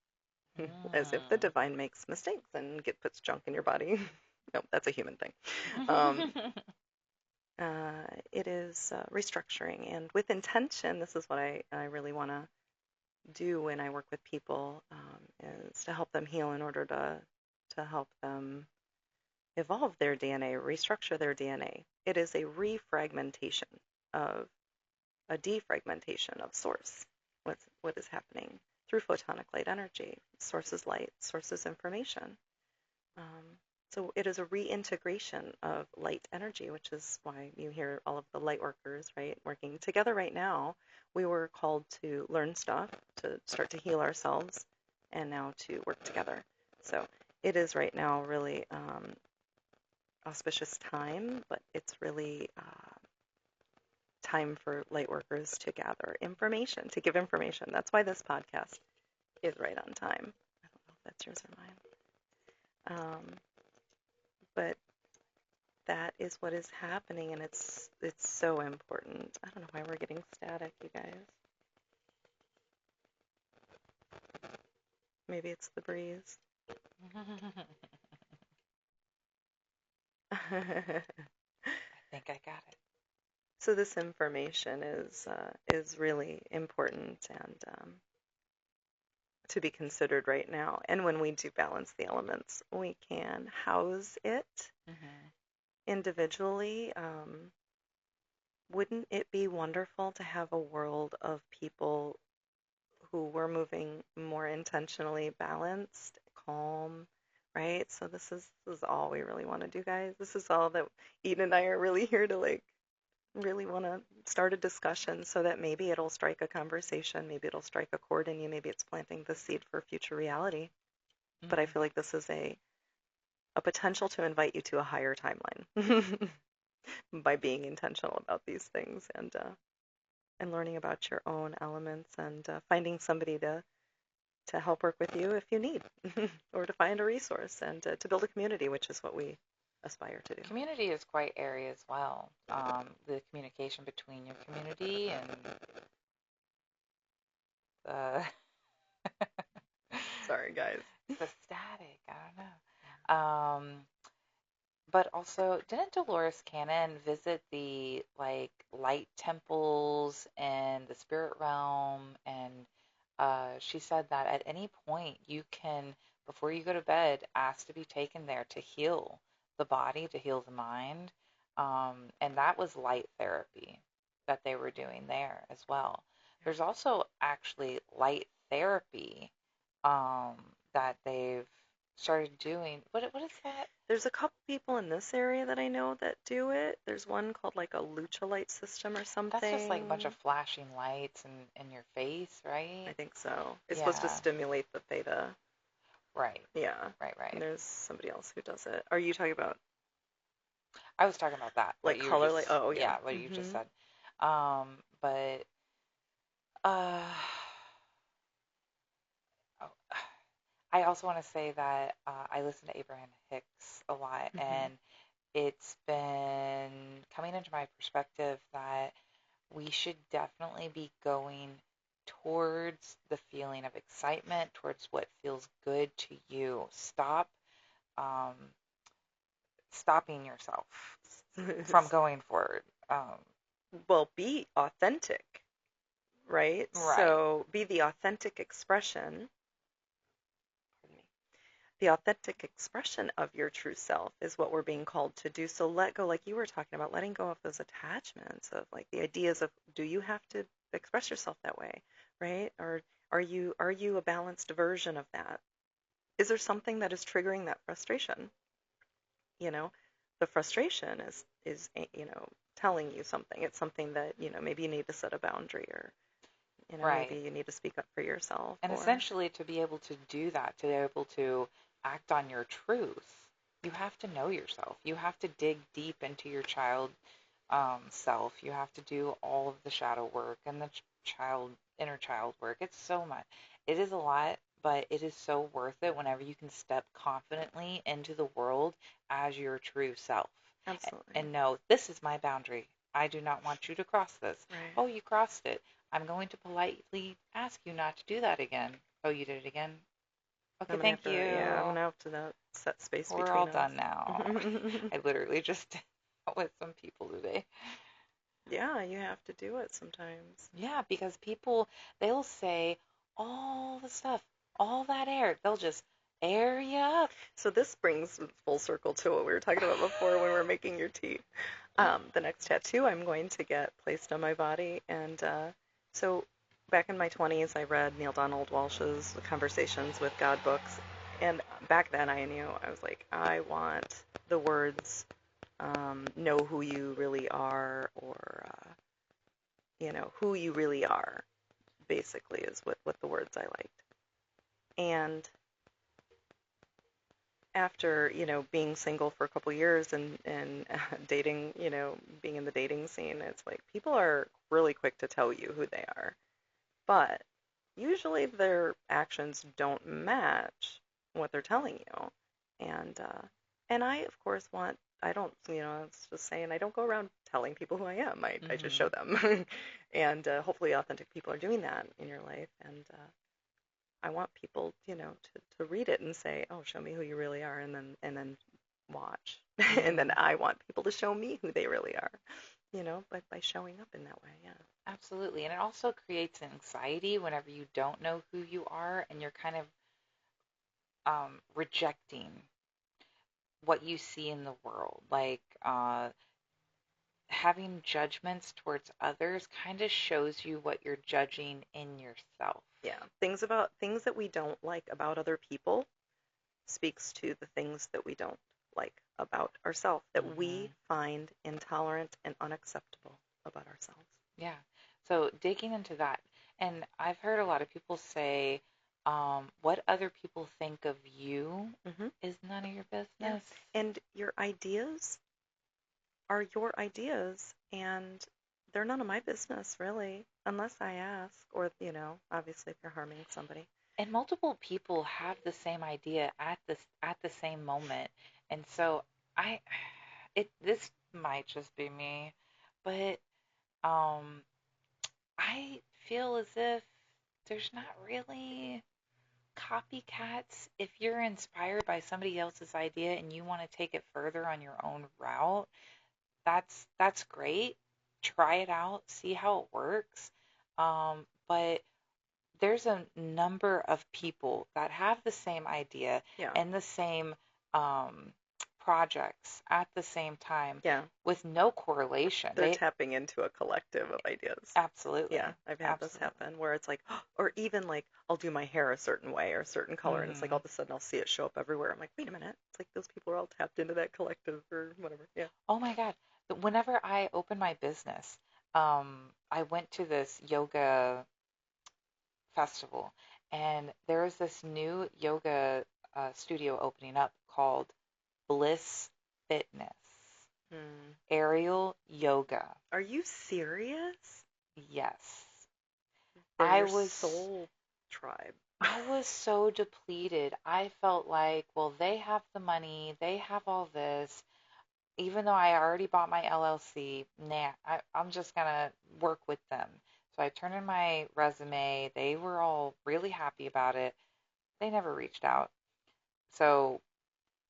as if the divine makes mistakes and puts junk in your body. No, that's a human thing. Um, Mm. it is restructuring. And with intention, this is what I really want to do when I work with people, is to help them heal in order to help them evolve their DNA, restructure their DNA. It is a refragmentation of a defragmentation of source. What is happening through photonic light energy? Source is light, source is information. Um, so it is a reintegration of light energy, which is why you hear all of the light workers, right, working together right now. We were called to learn stuff, to start to heal ourselves, and now to work together. So it is right now really auspicious time, but it's really time for light workers to gather information, to give information. That's why this podcast is right on time. I don't know if that's yours or mine. But that is what is happening, and it's so important. I don't know why we're getting static, you guys. Maybe it's the breeze. I think I got it. So this information is really important and to be considered right now. And when we do balance the elements, we can house it Mm-hmm. individually. Wouldn't it be wonderful to have a world of people who were moving more intentionally balanced, calm, right? So this is all we really want to do, guys. This is all that Eden and I are really here to like really want to start a discussion so that maybe it'll strike a conversation, maybe it'll strike a chord in you, maybe it's planting the seed for future reality. But I Mm-hmm. feel like this is a potential to invite you to a higher timeline by being intentional about these things and learning about your own elements and finding somebody to help work with you if you need, or to find a resource and to build a community, which is what we aspire to do. Community is quite airy as well. The communication between your community and Uh, Sorry, guys. the static. I don't know. But also, didn't Dolores Cannon visit the like light temples and the spirit realm? And she said that at any point you can, before you go to bed, ask to be taken there to heal the body, to heal the mind. And that was light therapy that they were doing there as well. There's also actually light therapy um, that they've started doing. What is that? There's a couple people in this area that I know that do it. There's one called like a Lucha Light system or That's just like a bunch of something. flashing lights in your face, I right? think so. It's supposed to Yeah, stimulate the theta. right, Yeah. right, And right. there's somebody else who does it. Are you talking about I was talking about that, what like you were color light? just, Oh, yeah. yeah, what you just Hmm. said. But uh, oh, I also want to say that I listen to Abraham Hicks a lot, Hmm. and it's been coming into my perspective that we should definitely be going towards the feeling of excitement, towards what feels good to you. Um, stopping yourself from going forward. Well, be authentic, right? Right, So be the authentic expression, pardon me, the authentic expression of your true self is what we're being called to do. So let go, like you were talking about, letting go of those attachments of like the ideas of do you have to express yourself that way, right? Or are you a balanced version of that? Is there something that is triggering that frustration? You know, the frustration is telling you something. It's something that, maybe you need to set a boundary or, maybe right. you need to speak up for yourself And or essentially, to be able to do that, to be able to act on your truth, you have to know yourself. You have to dig deep into your child self. You have to do all of the shadow work and the inner child work. It's so much. It is a lot, but it is so worth it whenever you can step confidently into the world as your true self absolutely. and know this is my boundary. I do not want you to cross this. Right. Oh, you crossed it. I'm going to politely ask you not to do that again. Oh, you did it again? Okay, I'm gonna have thank to, yeah, I'm you. gonna have to set space We're all between done now. us. I literally just dealt with some people today. Yeah, you have to do it sometimes. Yeah, because people, they'll say all the stuff, all that air. They'll just air you up. So this brings full circle to what we were talking about before when we were making your tea. The next tattoo I'm going to get placed on my body, and so back in my 20s, I read Neale Donald Walsh's Conversations with God books, and back then I knew I was like, I want the words "know who you really are" or who you really are. Basically, is what the words I liked, and after being single for a couple years and dating, being in the dating scene, it's like people are really quick to tell you who they are, but usually their actions don't match what they're telling you. And I of course want I don't, it's just saying I don't go around telling people who I am. I just show Hmm. them. And hopefully authentic people are doing that in your life. And I want people, to read it and say, "Oh, show me who you really are," and then watch. And then Hmm. I want people to show me who they really are, by showing up in that way. Yeah. Absolutely. And it also creates anxiety whenever you don't know who you are and you're kind of rejecting what you see in the world. Like having judgments towards others kind of shows you what you're judging in yourself. Yeah. Things that we don't like about other people speaks to the things that we don't like about ourselves, that we Hmm. find intolerant and unacceptable about ourselves. Yeah. So digging into that, and I've heard a lot of people say, what other people think of you Hmm. is none of your Yeah. business. And your ideas are your ideas, and they're none of my business, really, unless I ask, or, obviously if you're harming somebody. And multiple people have the same idea at the same moment. And so I this might just be me, but um I feel as if there's not really copycats. If you're inspired by somebody else's idea and you want to take it further on your own route, that's great. Try it out, see how it works. But there's a number of people that have the same idea Yeah. and the same um, projects at the same time Yeah. with no correlation. They're tapping into a collective of ideas. Yeah, Absolutely, I've had this absolutely. happen where it's like, or even like I'll do my hair a certain way or a certain color, and it's like all hmm of a sudden I'll see it show up everywhere. I'm like, wait a minute, it's like those people are all tapped into that collective or whatever. Yeah. Oh my God. Whenever I opened my business, I went to this yoga festival, and there was this new yoga studio opening up called Bliss Fitness, Hmm. aerial yoga. Are you serious? Yes. They're I your was soul tribe. I was so depleted. I felt like, well, they have the money, they have all this. Even though I already bought my LLC, nah, I'm just gonna work with them. So I turned in my resume. They were all really happy about it. They never reached out. So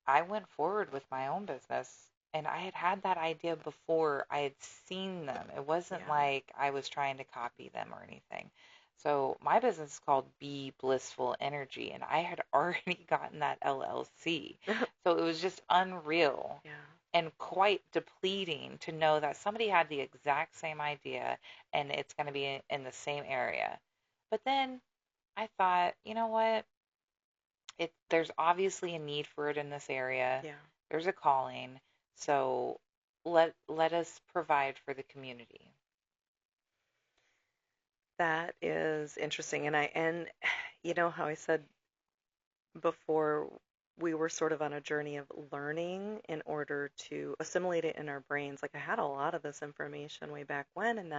I went forward with my own business, and I had had that idea before I had seen them. It wasn't Yeah. like I was trying to copy them or anything. So my business is called Be Blissful Energy, and I had already gotten that LLC. So it was just unreal Yeah. and quite depleting to know that somebody had the exact same idea and it's going to be in the same area. But then I thought, you know what? There's obviously a need for it in this area. Yeah. There's a calling. So let us provide for the community. That is interesting. And you know how I said before we were sort of on a journey of learning in order to assimilate it in our brains. Like I had a lot of this information way back when, and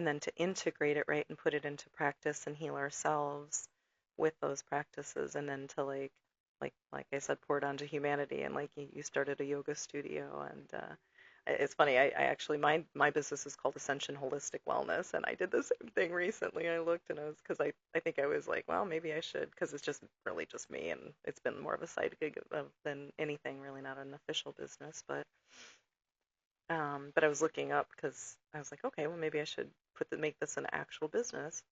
then to integrate it right and put it into practice and heal ourselves with those practices, and then to like I said, pour it onto humanity. And like you started a yoga studio, and it's funny. I actually my business is called Ascension Holistic Wellness, and I did the same thing recently. I looked and I was because I think I was like, well, maybe I should because it's just really just me, and it's been more of a side gig than anything, really not an official business. But I was looking up because I was like, okay, well maybe I should make this an actual business,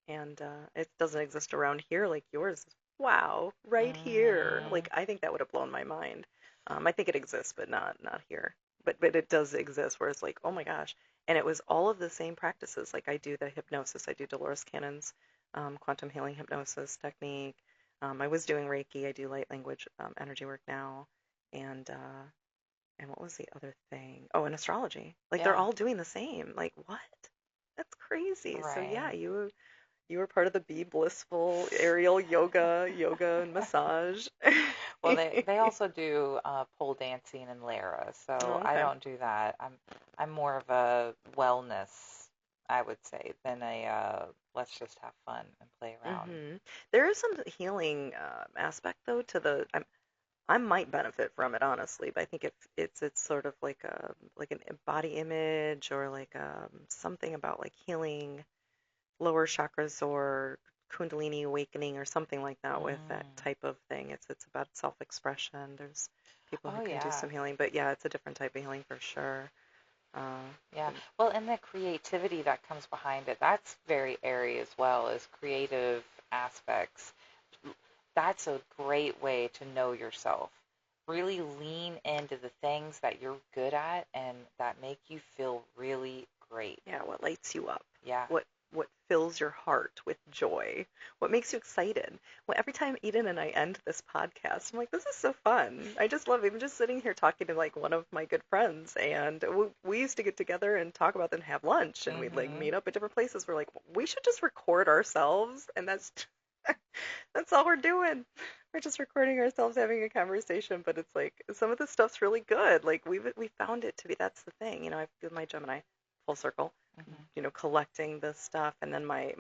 and it doesn't exist around here like yours. Wow, right here. hmm Like I think that would have blown my mind. I think it exists, but not here. But it does exist where it's like, oh my gosh. And it was all of the same practices. Like I do the hypnosis. I do Dolores Cannon's quantum healing hypnosis technique. I was doing Reiki. I do light language energy work now. And what was the other thing? Oh, and astrology. Like they're Yeah, all doing the same. Like what? That's crazy. So yeah, right. you were part of the Be Blissful aerial yoga and massage. Well, they also do pole dancing and Lara, so Oh, I okay. don't do that. I'm more of a wellness, I would say, than a let's just have fun and play around. There is some healing aspect though to I might benefit from it honestly, but I think it's sort of like an body image or like something about like healing lower chakras or Kundalini awakening or something like that with that Mm. type of thing. It's about self-expression. There's people who Oh can do yeah, some healing, but yeah, it's a different type of healing for sure. Uh, yeah. Well, and the creativity that comes behind it, that's very airy as well as creative aspects. That's a great way to know yourself. Really lean into the things that you're good at and that make you feel really great. yeah, what lights you up? Yeah. What fills your heart with joy? What makes you excited? Well, every time Eden and I end this podcast, I'm like, this is so fun. I just love it. I'm just sitting here talking to like one of my good friends, and we used to get together and talk about and have lunch, and we'd like Mm-hmm. meet up at different places. We're like, we should just record ourselves, and that's that's all we're doing. We're just recording ourselves having a conversation, but it's like some of the stuff's really good. Like we found it to be that's the thing. I've with my Gemini full circle, Mm-hmm. collecting this stuff, and then my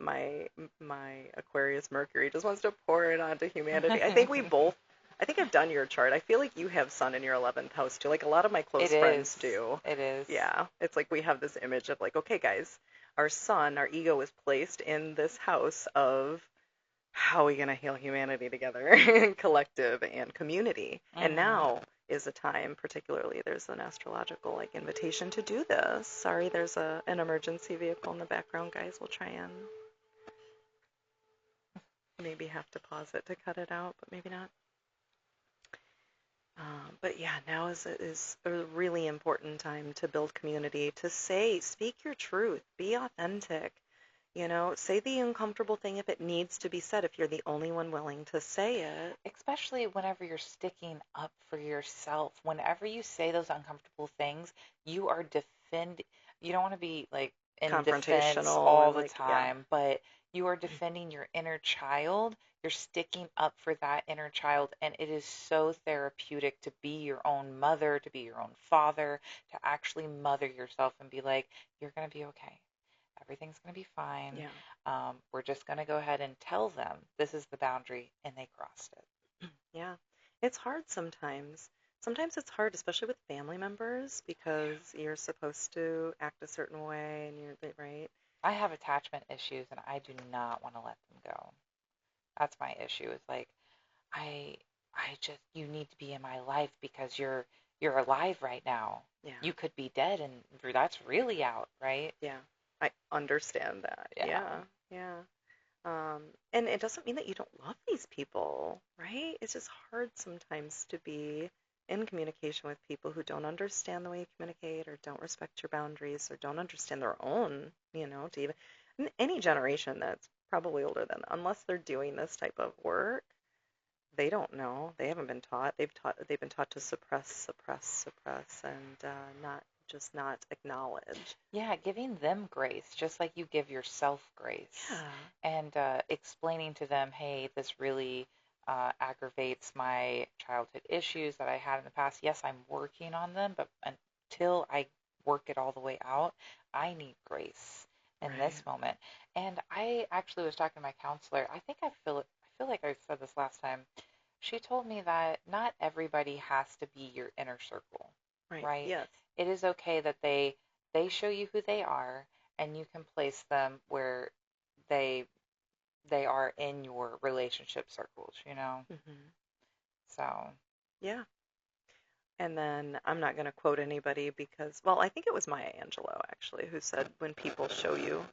Aquarius Mercury just wants to pour it onto humanity. I think we both I think I've done your chart. I feel like you have Sun in your 11th house too. Like a lot of my It close friends is. do. It is. Yeah. It's like we have this image of like, okay, guys, our Sun, our ego is placed in this house of how are we going to heal humanity together, collective and community. And Hmm. now is a time, particularly, there's an astrological like invitation to do this. Sorry, there's an emergency vehicle in the background, guys. We'll try and maybe have to pause it to cut it out, but maybe not. But yeah, now is a really important time to build community, to say, speak your truth, be authentic, say the uncomfortable thing if it needs to be said, if you're the only one willing to say it. Especially whenever you're sticking up for yourself. Whenever you say those uncomfortable things, you are you don't want to be like in defense Confrontational all and the like, yeah, time, but you are defending your inner child. You're sticking up for that inner child, and it is so therapeutic to be your own mother, to be your own father, to actually mother yourself and be like, you're going to be okay. Everything's going to be fine. yeah, We're just going to go ahead and tell them this is the boundary, and they crossed it. yeah. It's hard sometimes. Sometimes it's hard, especially with family members, because you're supposed to act a certain way and you're right. I have attachment issues and I do not want to let them go. That's my issue. Is like I I just you need to be in my life because you're alive right now. Yeah, You could be dead and that's really out, right? yeah. I understand that. Yeah. Yeah, yeah. Um, and it doesn't mean that you don't love these people, right? It's just hard sometimes to be in communication with people who don't understand the way you communicate or don't respect your boundaries or don't understand their own, to even any generation that's probably older than, unless they're doing this type of work, they don't know. They haven't been taught. They've been taught to suppress, suppress, suppress, and not acknowledge. Yeah, giving them grace, just like you give yourself grace, Yeah, and explaining to them, hey, this really aggravates my childhood issues that I had in the past. Yes, I'm working on them, but until I work it all the way out, I need grace in right. this moment. And I actually was talking to my counselor. I feel like I said this last time. She told me that not everybody has to be your inner circle, Right. right? Yes. It is okay that they show you who they are and you can place them where they they are in your relationship circles, you know? Hmm. So, Yeah. And then I'm not going to quote anybody because, well, I think it was Maya Angelou actually who said, when people show you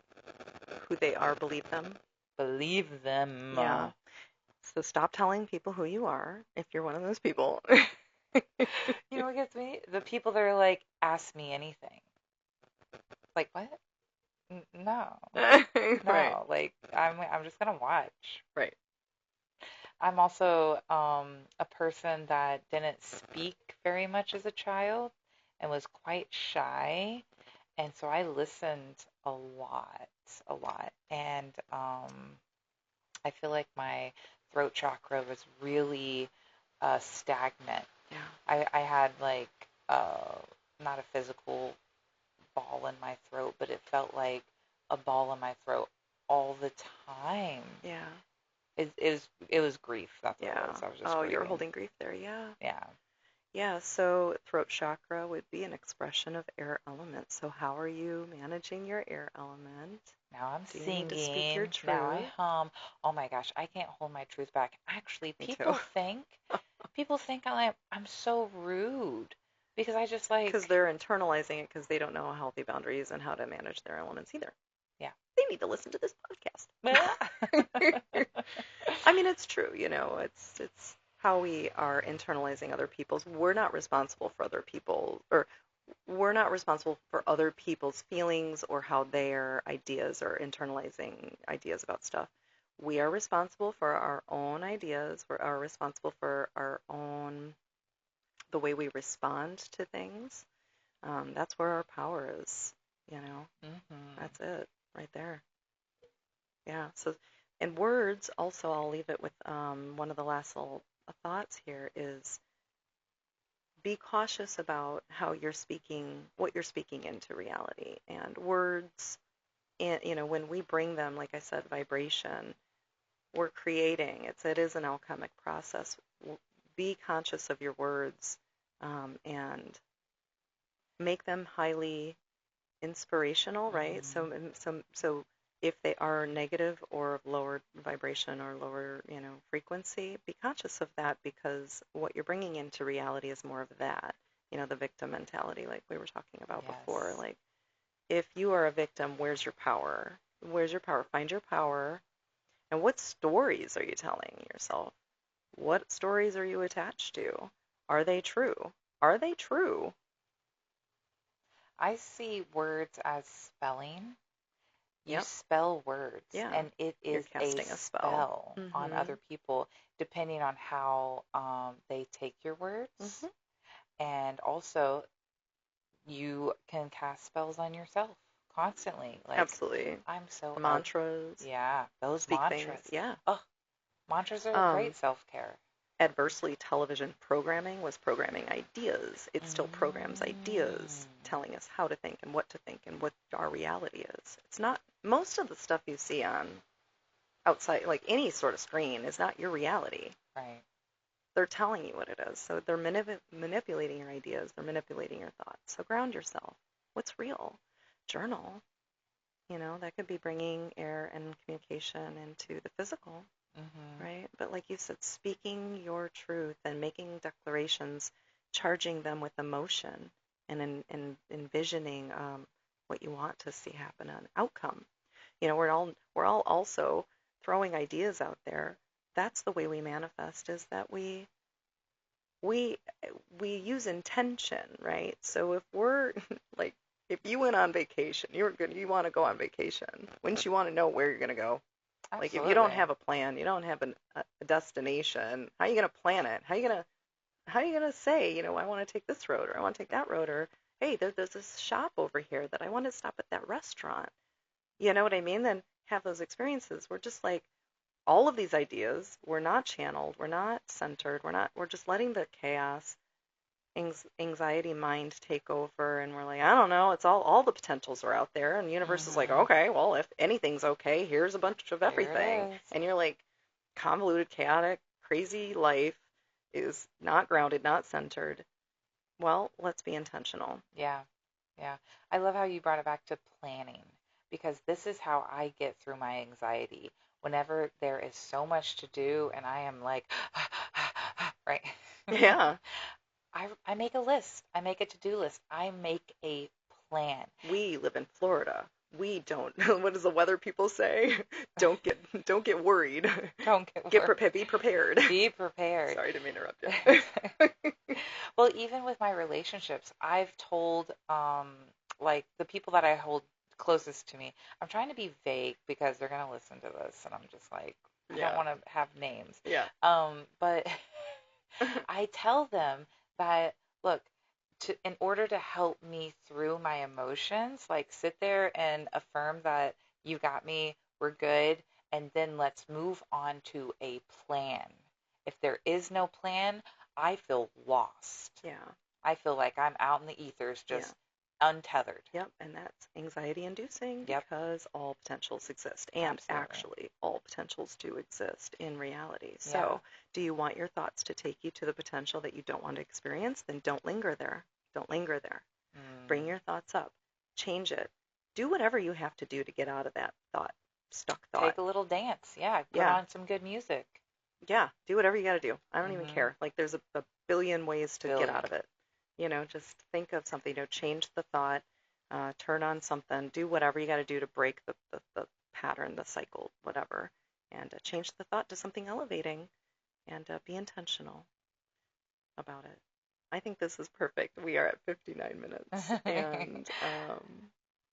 who they are, believe them. believe them. Yeah. So stop telling people who you are if you're one of those people. You know what gets me? The people that are like, ask me anything. Like, what? No. Right. No, like I'm just gonna watch. Right. I'm also a person that didn't speak very much as a child and was quite shy. And so I listened a lot. And I feel like my throat chakra was really stagnant. Yeah. I had like uh, not a physical ball in my throat, but it felt like a ball in my throat all the time. Yeah. It was grief. That's what it Yeah. was. I was just Oh, you're grieving. holding grief there. Yeah. Yeah. Yeah. So throat chakra would be an expression of air element. So how are you managing your air element? Now I'm Do you need to speak your singing. Now I truth? hum. Oh my gosh, I can't hold my truth back. Actually, Me too. people think I'm so rude because I just Because like, they're internalizing it because they don't know healthy boundaries and how to manage their elements either. yeah. They need to listen to this podcast. I mean, it's true, it's how we are internalizing other people's. We're not responsible for other people, or we're not responsible for other people's feelings or how their ideas are internalizing ideas about stuff. We are responsible for our own ideas. We are responsible for our own, the way we respond to things. That's where our power is, you know. Hmm. That's it right there. Yeah. So, and words also, I'll leave it with one of the last little thoughts here is be cautious about how you're speaking, what you're speaking into reality. And words, and when we bring them, like I said, vibration, we're creating. It is an alchemic process. be conscious of your words, and make them highly inspirational, right? Mm-hmm. So if they are negative or of lower vibration or lower, frequency, be conscious of that because what you're bringing into reality is more of that, the victim mentality, like we were talking about before. Yes. Like, if you are a victim, where's your power? Where's your power? Find your power. And what stories are you telling yourself? What stories are you attached to? Are they true? Are they true? I see words as spelling. You Yep. spell words, Yeah. and it You're is a casting a spell. spell on Mm-hmm. other people depending on how they take your words. Mm-hmm. And also, you can cast spells on yourself constantly. Like, Absolutely. I'm so up. Mantras, Yeah, those speak things. mantras. Yeah. Oh, mantras are a Um, great self-care. Adversely, television programming was programming ideas. It still programs ideas, Mm, telling us how to think and what our reality is. It's not, most of the stuff you see on outside, like any sort of screen, is not your reality. right. They're telling you what it is. So they're manipulating your ideas, they're manipulating your thoughts. So ground yourself. What's real? Journal. That could be bringing air and communication into the physical, Mm-hmm. right? But like you said, speaking your truth and making declarations, charging them with emotion, and envisioning what you want to see happen, an outcome. We're all also throwing ideas out there. That's the way we manifest, is that we we use intention, right? So if we're like, if you went on vacation, you want to go on vacation, wouldn't you want to know where you're going to go? Like, if you don't Absolutely. have a plan, you don't have a destination, how are you going to plan it? How are you going to say, I want to take this road, or I want to take that road, or hey, there's this shop over here that I want to stop at that restaurant. You know what I mean? Then have those experiences. We're just like, all of these ideas, we're not channeled, we're not centered, we're just letting the chaos, anxiety mind take over, and we're like, I don't know, it's all the potentials are out there, and the universe is like, Mm-hmm. okay, well, if anything's okay, here's a bunch of Here everything. it is. And you're like, convoluted, chaotic, crazy life is not grounded, not centered. Well, let's be intentional. Yeah. Yeah. I love how you brought it back to planning because this is how I get through my anxiety. Whenever there is so much to do and I am like, right? Yeah, I make a list. I make a to-do list. I make a plan. we live in Florida. We don't, what does the weather people say? Don't get worried. Don't get Get worried. prepared, be prepared. Be prepared. Sorry to interrupt you. Well, even with my relationships, I've told like the people that I hold closest to me, I'm trying to be vague because they're gonna listen to this and I'm just like I don't Yeah, want to have names. yeah. But I tell them that look, in order to help me through my emotions, like sit there and affirm that you got me, we're good, and then let's move on to a plan. If there is no plan, I feel lost. Yeah, I feel like I'm out in the ethers, yeah. just untethered. Yep, and that's anxiety inducing Yep, because all potentials exist. And absolutely. actually, all potentials do exist in reality. Yeah. So, do you want your thoughts to take you to the potential that you don't want to experience? Then don't linger there. Don't linger there. Bring Mm. your thoughts up. Change it. Do whatever you have to do to get out of that stuck thought. Take a little dance. Yeah, put Yeah, on some good music. yeah. Do whatever you got to do. I don't even Mm-hmm. care. Like, there's a billion ways to get Billion. out of it. Just think of something, change the thought, turn on something, do whatever you got to do to break the pattern, the cycle, whatever, and change the thought to something elevating, and be intentional about it. I think this is perfect. We are at 59 minutes, and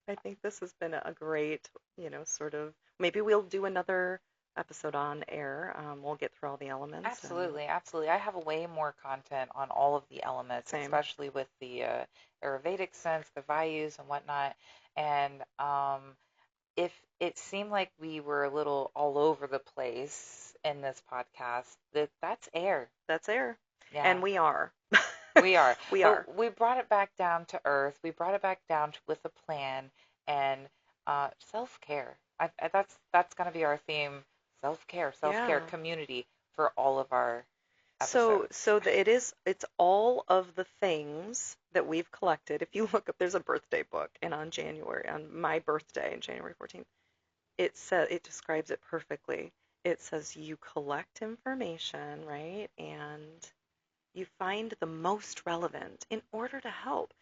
I think this has been a great, sort of, maybe we'll do another episode on air. We'll get through all the elements and Absolutely, absolutely. I have way more content on all of the elements, same. especially with the Ayurvedic sense, the Vayus and whatnot. And if it seemed like we were a little all over the place in this podcast, that's air. That's air. Yeah, And we are. we are. We are. But we brought it back down to earth. We brought it back down with a plan and self-care. That's going to be our theme: self-care, self-care Yeah. community for all of our episodes. it's all of the things that we've collected. If you look up, there's a birthday book, and on my birthday, January 14th, it describes it perfectly. It says you collect information, right? And you find the most relevant in order to help.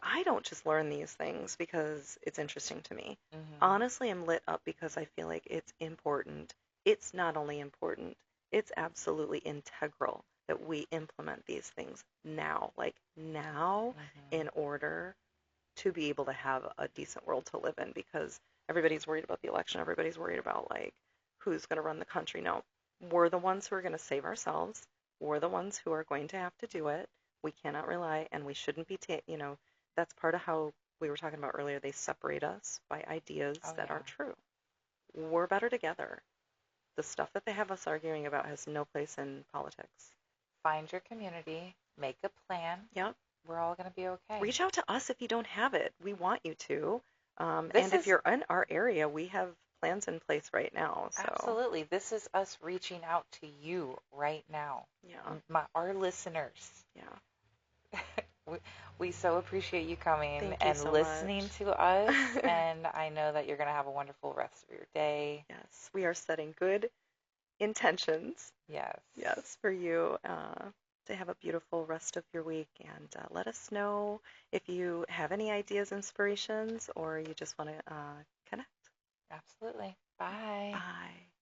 I don't just learn these things because it's interesting to me. Hmm. Honestly, I'm lit up because I feel like it's important. It's not only important, it's absolutely integral that we implement these things now, like now, Hmm. in order to be able to have a decent world to live in because everybody's worried about the election. Everybody's worried about like who's going to run the country. No, we're the ones who are going to save ourselves. We're the ones who are going to have to do it. We cannot rely, and we shouldn't be, that's part of how we were talking about earlier. They separate us by ideas Oh that yeah. aren't true. We're better together. The stuff that they have us arguing about has no place in politics. Find your community, make a plan. Yep. We're all going to be okay. Reach out to us if you don't have it. We want you to. This And if is you're in our area, we have plans in place right now. So, absolutely, this is us reaching out to you right now, yeah, our listeners. yeah. We, we so appreciate you coming Thank you and so listening much. to us, and I know that you're going to have a wonderful rest of your day. Yes, we are setting good intentions, Yes. yes, for you to have a beautiful rest of your week. And let us know if you have any ideas, inspirations, or you just want to connect. Absolutely. Bye. Bye.